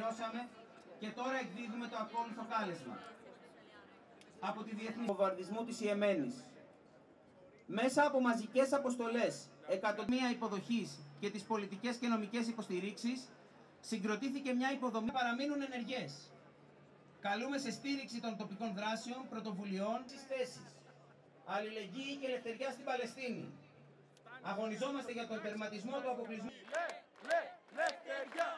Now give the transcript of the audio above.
τελειώσαμε και τώρα εκδίδουμε το ακόλουθο κάλεσμα. Από τη Διεθνή Βομβαρδισμού της Ιεμένης. Μέσα από μαζικές αποστολές, εκατομμύρια υποδοχής και τις πολιτικές και νομικές υποστηρίξεις, συγκροτήθηκε μια υποδομή παραμείνουν ενεργές. Καλούμε σε στήριξη των τοπικών δράσεων, πρωτοβουλειών, στις θέσεις. Αλληλεγγύη και ελευθερία στην Παλαιστίνη. Αγωνιζόμαστε για τον τερματισμό του αποκλεισμού. Ελευθερία!